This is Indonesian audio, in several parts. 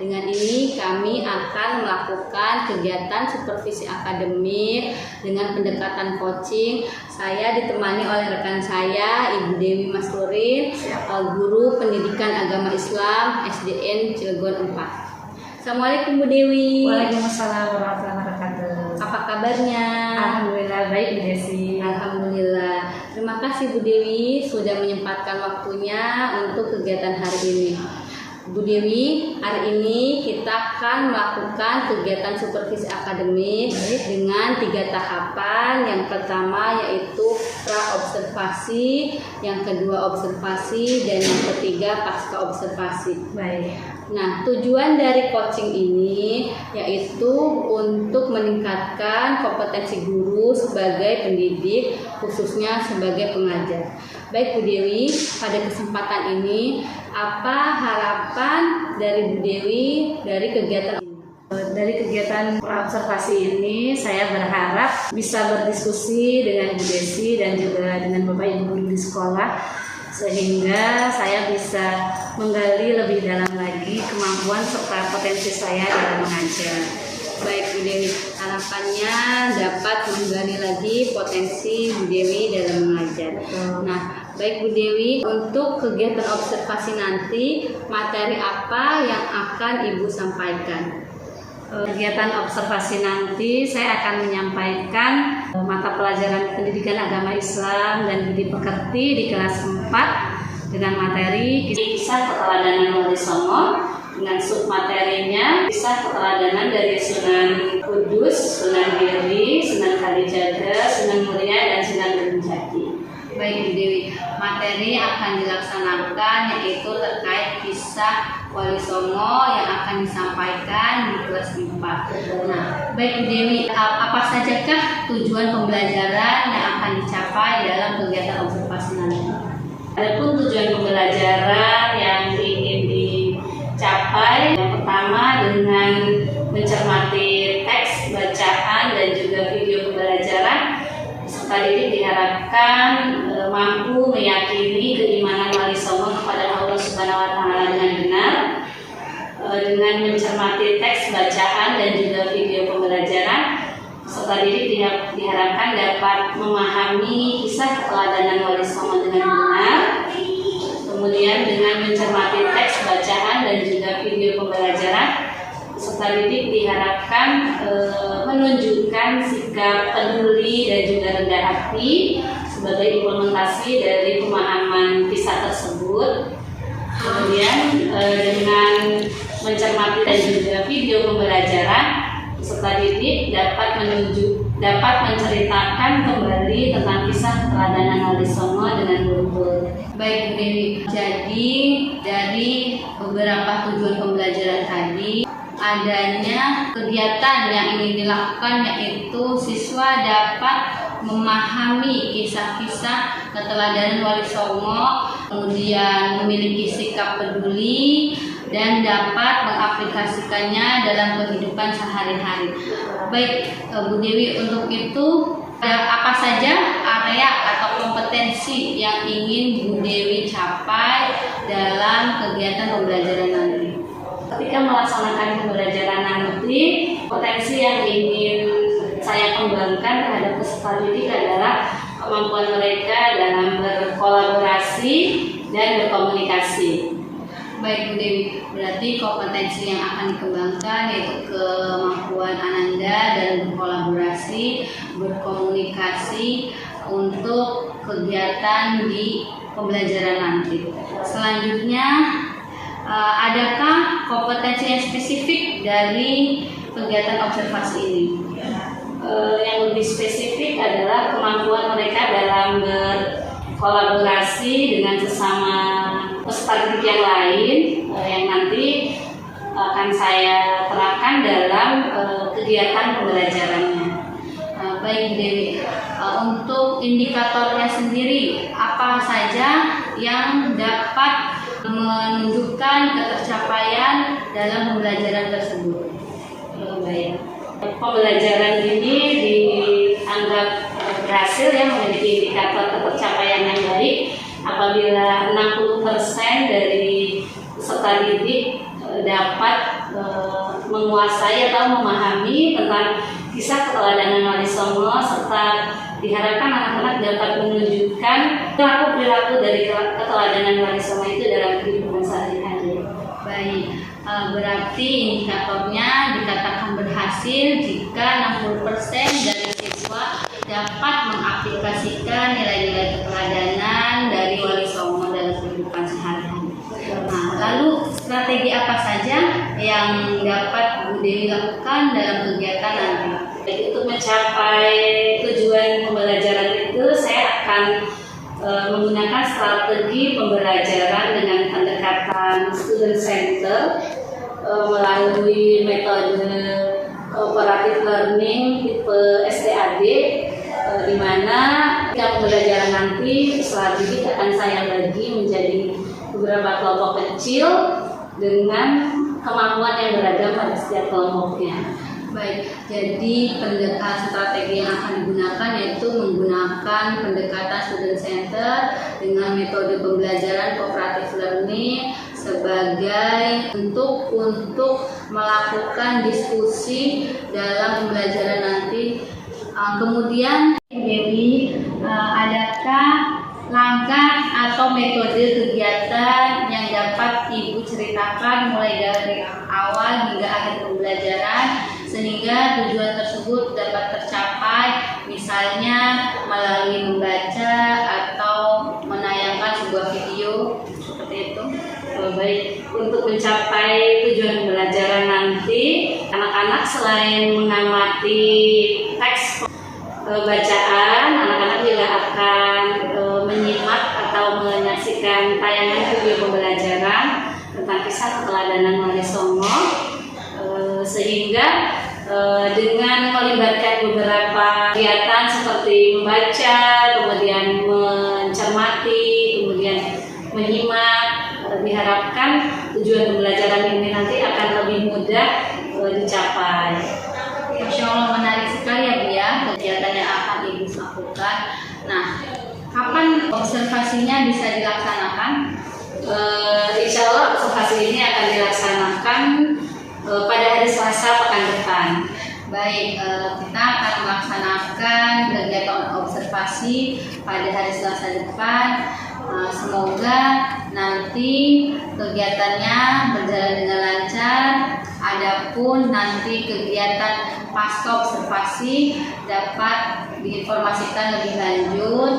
Dengan ini kami akan melakukan kegiatan supervisi akademik dengan pendekatan coaching. Saya ditemani oleh rekan saya, Ibu Dewi Maslurin, guru pendidikan agama Islam SDN Cilegon 4. Assalamualaikum Bu Dewi. Waalaikumsalam warahmatullahi wabarakatuh. Apa kabarnya? Alhamdulillah baik Bu Desi. Alhamdulillah. Terima kasih Bu Dewi sudah menyempatkan waktunya untuk kegiatan hari ini. Bu Dewi, hari ini kita akan melakukan kegiatan supervisi akademik dengan 3 tahapan. Yang pertama yaitu pra-observasi, yang kedua observasi, dan yang ketiga pasca observasi. Baik. Nah, tujuan dari coaching ini yaitu untuk meningkatkan kompetensi guru sebagai pendidik, khususnya sebagai pengajar. Baik Bu Dewi, pada kesempatan ini apa harapan dari Bu Dewi dari kegiatan ini? Dari kegiatan observasi ini saya berharap bisa berdiskusi dengan Bu Desi dan juga dengan Bapak Ibu guru di sekolah, sehingga saya bisa menggali lebih dalam lagi kemampuan serta potensi saya dalam mengajar. Baik Bu Dewi, harapannya dapat menggali lagi potensi Bu Dewi dalam mengajar. Nah, baik Bu Dewi, untuk kegiatan observasi nanti materi apa yang akan Ibu sampaikan? Kegiatan observasi nanti saya akan menyampaikan mata pelajaran pendidikan agama Islam dan budi pekerti di kelas 4 dengan materi kisah keteladanan Wali Songo, dengan submaterinya kisah keteladanan dari Sunan Kudus, Sunan Giri, Sunan Kalijaga, Sunan Muria, dan Sunan Gunung Jati. Baik Bu Dewi, materi akan dilaksanakan yaitu terkait kisah Wali Songo yang akan disampaikan di kelas 4. Nah, baik Bu Dewi, apa sajakah tujuan pembelajaran yang akan dicapai dalam kegiatan observasi nanti? Adapun tujuan pembelajaran yang ingin dicapai, yang pertama dengan mencermati teks bacaan dan juga video pembelajaran, peserta didik diharapkan mampu meyakini keimanan Wali Songo kepada Allah Subhanahu wa Ta'ala dengan benar. Dengan mencermati teks bacaan dan juga video pembelajaran, peserta didik diharapkan dapat memahami kisah keteladanan Wali Songo dengan benar. Kemudian dengan mencermati teks bacaan dan juga video pembelajaran, peserta didik diharapkan menunjukkan sikap peduli dan juga rendah hati sebagai implementasi dari pemahaman kisah tersebut. Kemudian dengan mencermati dan juga video pembelajaran, peserta didik dapat menceritakan kembali tentang kisah keteladanan Wali Songo dengan beruntun. Baik Bu Dewi, jadi dari beberapa tujuan pembelajaran tadi, adanya kegiatan yang ingin dilakukan yaitu siswa dapat memahami kisah-kisah keteladanan Wali Songo, kemudian memiliki sikap peduli dan dapat mengaplikasikannya dalam kehidupan sehari-hari. Baik Bu Dewi, untuk itu apa saja area atau kompetensi yang ingin Bu Dewi capai dalam kegiatan pembelajaran nanti? Ketika melaksanakan pembelajaran nanti, potensi yang ingin saya kembangkan terhadap peserta didik adalah kemampuan mereka dalam berkolaborasi dan berkomunikasi. Baik Bu Dewi, berarti kompetensi yang akan dikembangkan yaitu kemampuan Ananda dalam berkolaborasi, berkomunikasi untuk kegiatan di pembelajaran nanti. Selanjutnya, adakah kompetensi yang spesifik dari kegiatan observasi ini? Yang lebih spesifik adalah kemampuan mereka dalam berkolaborasi dengan sesama peserta didik yang lain, yang nanti akan saya terapkan dalam kegiatan pembelajarannya. Baik Bu Dewi, untuk indikatornya sendiri apa saja yang dapat menunjukkan ketercapaian dalam pembelajaran tersebut? Baik. Pembelajaran ini dianggap berhasil ya, memiliki indikator ketercapaian yang baik apabila 60% dari peserta didik dapat menguasai atau memahami tentang kisah keteladanan Wali Songo, serta diharapkan anak-anak dapat menunjukkan perilaku dari keteladanan Wali Songo itu dalam kehidupan sehari-hari. Baik, berarti indikatornya dikatakan berhasil jika 60% dari siswa dapat mengaplikasikan nilai-nilai keteladanan dari Wali Songo dalam kehidupan sehari-hari. Nah, lalu strategi apa saja yang dapat Bu Dewi lakukan dalam kegiatan nanti? Jadi untuk mencapai tujuan pembelajaran itu, saya akan menggunakan strategi pembelajaran dengan pendekatan student center melalui metode cooperative learning tipe SDAD, di mana pembelajaran nanti setelah didik akan saya bagi menjadi beberapa kelompok kecil dengan kemampuan yang beragam pada setiap kelompoknya. Baik, jadi strategi yang akan digunakan yaitu menggunakan pendekatan student center dengan metode pembelajaran cooperative learning sebagai bentuk untuk melakukan diskusi dalam pembelajaran nanti. Kemudian Dewi, adakah langkah atau metode kegiatan yang dapat Ibu ceritakan mulai dari awal hingga akhir pembelajaran sehingga tujuan tersebut dapat tercapai, misalnya melalui membaca atau menayangkan sebuah video seperti itu? Baik, untuk mencapai tujuan pembelajaran nanti, anak-anak selain mengamati teks bacaan, anak-anak juga akan menyimak atau menyaksikan tayangan video pembelajaran tentang kisah keteladanan Wali Songo, sehingga dengan melibatkan beberapa kegiatan seperti membaca, kemudian mencermati, kemudian menyimak, diharapkan tujuan pembelajaran ini nanti akan lebih mudah dicapai. Masya Allah, menarik sekali ya Bu ya kegiatan yang akan Ibu lakukan. Nah, kapan observasinya bisa dilaksanakan? Insya Allah observasi ini akan dilaksanakan pada hari Selasa pekan depan. Baik, kita akan melaksanakan kegiatan observasi pada hari Selasa depan. Semoga nanti kegiatannya berjalan dengan lancar. Adapun nanti kegiatan pasca observasi dapat diinformasikan lebih lanjut,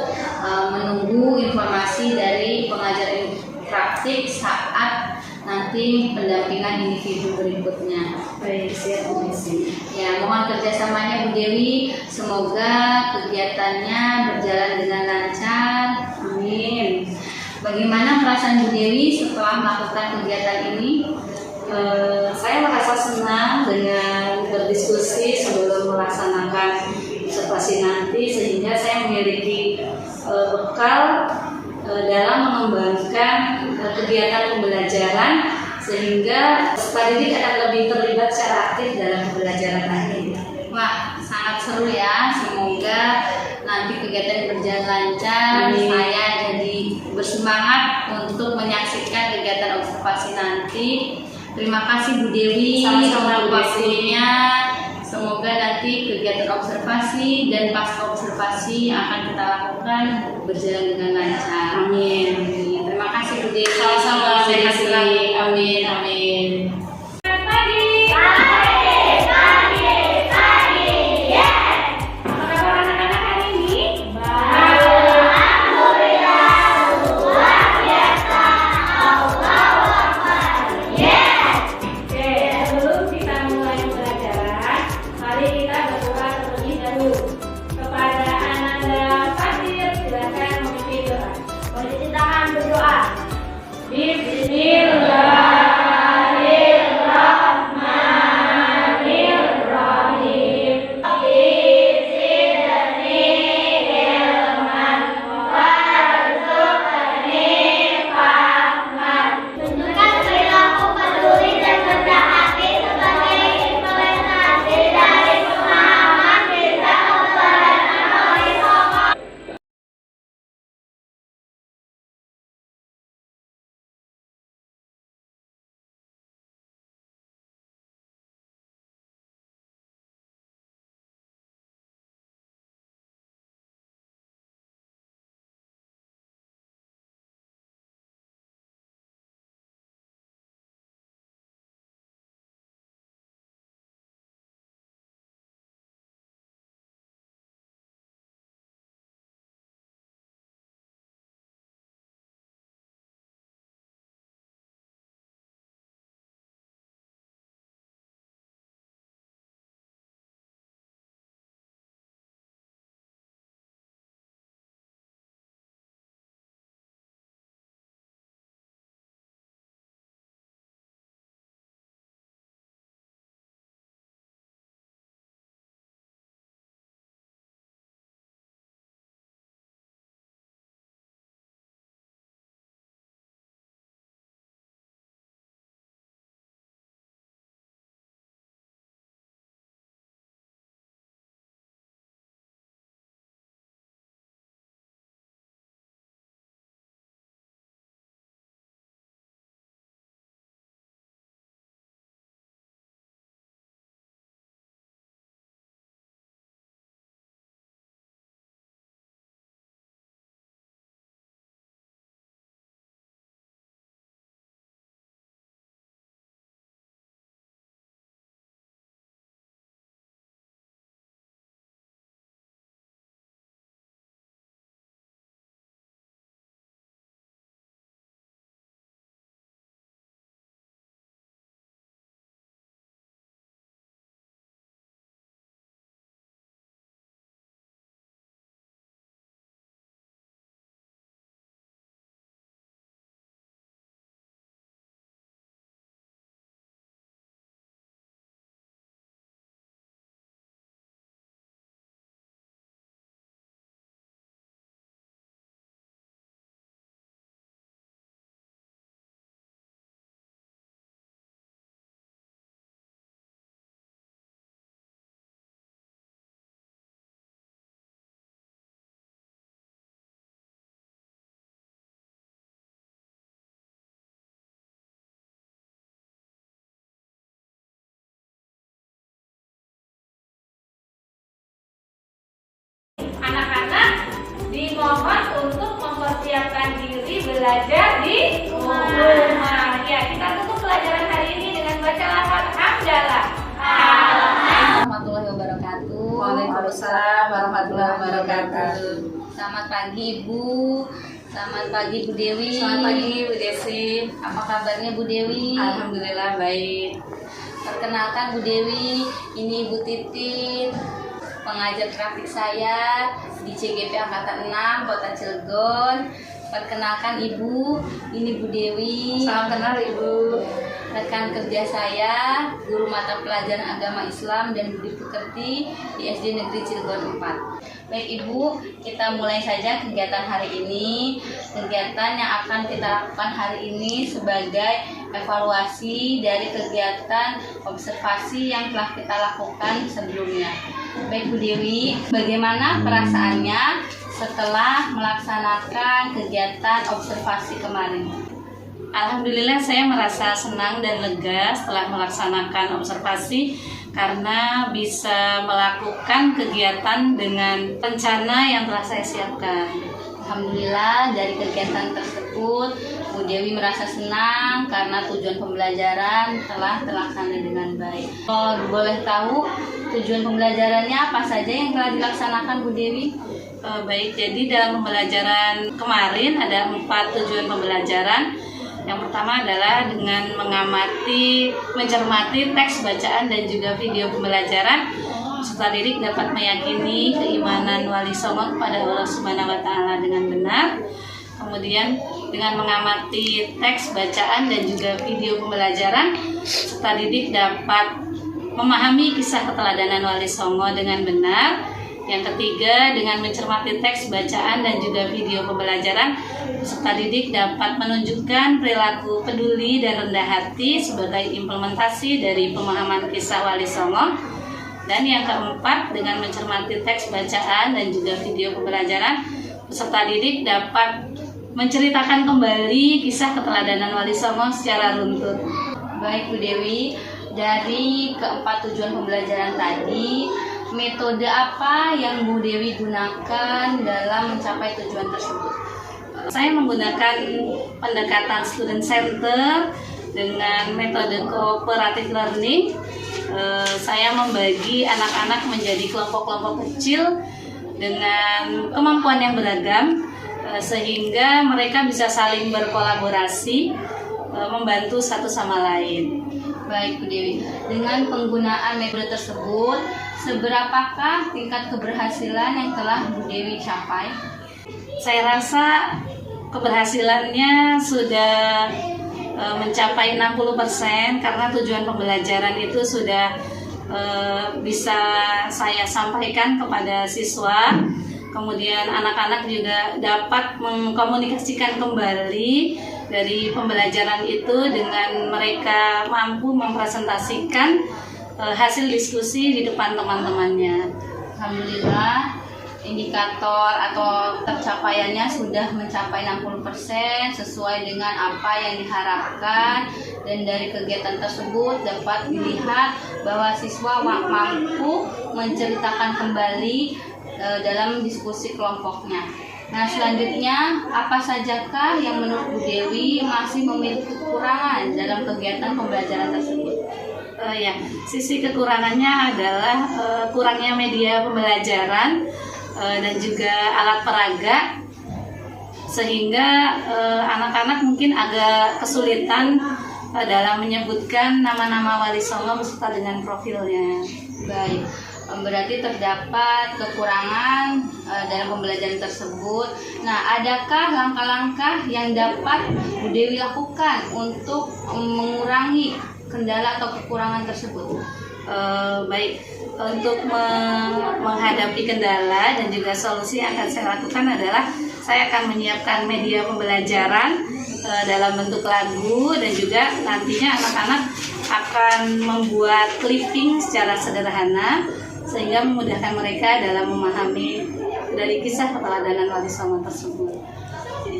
menunggu informasi dari pengajar praktik saat nanti pendampingan individu berikutnya. Baik, siap Bu Desi. Ya, mohon kerjasamanya Bu Dewi. Semoga kegiatannya berjalan dengan lancar. Amin. Bagaimana perasaan Bu Dewi setelah melakukan kegiatan ini? Saya merasa senang dengan berdiskusi sebelum melaksanakan observasi nanti, sehingga saya memiliki bekal dalam mengembangkan kegiatan pembelajaran, sehingga peserta didik akan lebih terlibat secara aktif dalam pembelajaran nanti. Wah, sangat seru ya. Semoga nanti kegiatan berjalan lancar. Amin. Saya jadi bersemangat untuk menyaksikan kegiatan observasi nanti. Terima kasih Bu Dewi Sama-sama, Bu Desi. waktunya. Semoga nanti kegiatan observasi dan pasca observasi akan kita lakukan berjalan dengan lancar. Amin. Terima kasih Bu Dewi. Sama-sama, Sehat Bu Desi. selalu. Amin, amin. mohon untuk mempersiapkan diri belajar di rumah. Ya, kita tutup pelajaran hari ini dengan baca lafaz hamdalah. Warahmatullahi wabarakatuh. Waalaikumsalam warahmatullahi wabarakatuh. Selamat pagi Ibu. Selamat pagi Bu Dewi. Selamat pagi Bu Desi. Apa kabarnya Bu Dewi? Alhamdulillah baik. Perkenalkan Bu Dewi, ini Ibu Titin, pengajar praktik saya di CGP Angkatan 6 Kota Cilegon. Perkenalkan Ibu, ini Bu Dewi. Salam kenal Ibu. Rekan kerja saya, guru mata pelajaran agama Islam dan budi pekerti di SD Negeri Cilegon 4. Baik Ibu, kita mulai saja kegiatan hari ini. Kegiatan yang akan kita lakukan hari ini sebagai evaluasi dari kegiatan observasi yang telah kita lakukan sebelumnya. Baik Bu Dewi, bagaimana perasaannya setelah melaksanakan kegiatan observasi kemarin? Alhamdulillah saya merasa senang dan lega setelah melaksanakan observasi karena bisa melakukan kegiatan dengan rencana yang telah saya siapkan. Alhamdulillah dari kegiatan tersebut Bu Dewi merasa senang karena tujuan pembelajaran telah terlaksana dengan baik. Oh, boleh tahu tujuan pembelajarannya apa saja yang telah dilaksanakan Bu Dewi? Baik, jadi dalam pembelajaran kemarin ada 4 tujuan pembelajaran. Yang pertama adalah dengan mencermati teks bacaan dan juga video pembelajaran. Peserta didik dapat meyakini keimanan wali songo kepada Allah Subhanahu wa Ta'ala dengan benar. Kemudian dengan mengamati teks bacaan dan juga video pembelajaran, peserta didik dapat memahami kisah keteladanan wali songo dengan benar. Yang ketiga, dengan mencermati teks bacaan dan juga video pembelajaran, peserta didik dapat menunjukkan perilaku peduli dan rendah hati sebagai implementasi dari pemahaman kisah wali songo. Dan yang keempat, dengan mencermati teks bacaan dan juga video pembelajaran, peserta didik dapat menceritakan kembali kisah keteladanan wali songo secara runtut. Baik Bu Dewi, dari keempat tujuan pembelajaran tadi, metode apa yang Bu Dewi gunakan dalam mencapai tujuan tersebut? Saya menggunakan pendekatan student center dengan metode cooperative learning. Saya membagi anak-anak menjadi kelompok-kelompok kecil dengan kemampuan yang beragam sehingga mereka bisa saling berkolaborasi, membantu satu sama lain. Baik Bu Dewi, dengan penggunaan metode tersebut, seberapakah tingkat keberhasilan yang telah Bu Dewi capai? Saya rasa keberhasilannya sudah mencapai 60% karena tujuan pembelajaran itu sudah bisa saya sampaikan kepada siswa. Kemudian anak-anak juga dapat mengkomunikasikan kembali dari pembelajaran itu dengan mereka mampu mempresentasikan hasil diskusi di depan teman-temannya. Alhamdulillah, indikator atau tercapaiannya sudah mencapai 60% sesuai dengan apa yang diharapkan, dan dari kegiatan tersebut dapat dilihat bahwa siswa mampu menceritakan kembali dalam diskusi kelompoknya. Nah, selanjutnya apa sajakah yang menurut Bu Dewi masih memiliki kekurangan dalam kegiatan pembelajaran tersebut? Ya, sisi kekurangannya adalah kurangnya media pembelajaran dan juga alat peraga, sehingga anak-anak mungkin agak kesulitan dalam menyebutkan nama-nama wali songo beserta dengan profilnya. Baik, berarti terdapat kekurangan dalam pembelajaran tersebut. Nah, adakah langkah-langkah yang dapat Bu Dewi lakukan untuk mengurangi kendala atau kekurangan tersebut? Baik, untuk menghadapi kendala dan juga solusi yang akan saya lakukan adalah saya akan menyiapkan media pembelajaran dalam bentuk lagu, dan juga nantinya anak-anak akan membuat clipping secara sederhana sehingga memudahkan mereka dalam memahami dari kisah keteladanan wali songo tersebut.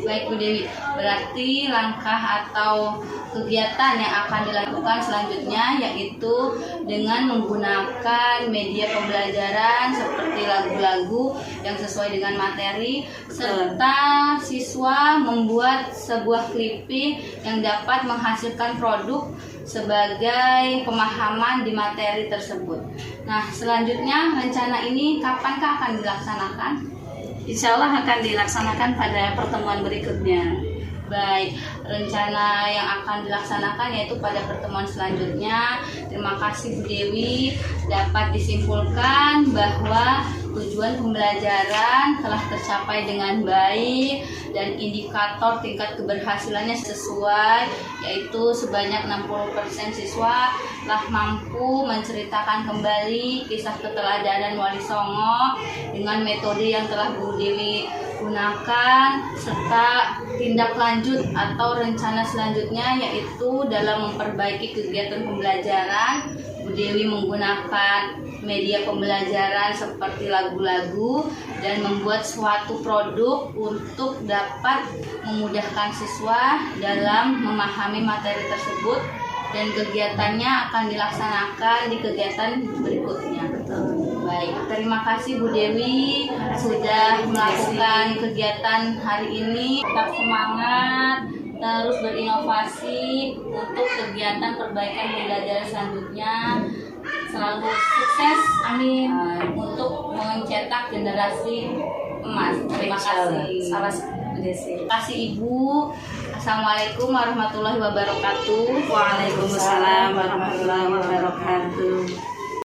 Baik Bu Dewi, berarti langkah atau kegiatan yang akan dilakukan selanjutnya yaitu dengan menggunakan media pembelajaran seperti lagu-lagu yang sesuai dengan materi, serta siswa membuat sebuah clipping yang dapat menghasilkan produk sebagai pemahaman di materi tersebut. Nah, selanjutnya rencana ini kapankah akan dilaksanakan? Insya Allah akan dilaksanakan pada pertemuan berikutnya. Baik, rencana yang akan dilaksanakan yaitu pada pertemuan selanjutnya. Terima kasih Bu Dewi. Dapat disimpulkan bahwa tujuan pembelajaran telah tercapai dengan baik dan indikator tingkat keberhasilannya sesuai, yaitu sebanyak 60% siswa telah mampu menceritakan kembali kisah keteladanan Wali Songo dengan metode yang telah Bu Dewi gunakan, serta tindak lanjut atau rencana selanjutnya yaitu dalam memperbaiki kegiatan pembelajaran. Bu Dewi menggunakan media pembelajaran seperti lagu-lagu dan membuat suatu produk untuk dapat memudahkan siswa dalam memahami materi tersebut, dan kegiatannya akan dilaksanakan di kegiatan berikutnya. Baik, terima kasih Bu Dewi sudah melakukan kegiatan hari ini. Tetap semangat, terus berinovasi untuk kegiatan perbaikan pembelajaran selanjutnya. Selalu sukses, amin, untuk mencetak generasi emas. Terima kasih. Salah Desi. Terima kasih Ibu. Assalamualaikum warahmatullahi wabarakatuh. Waalaikumsalam warahmatullahi wabarakatuh.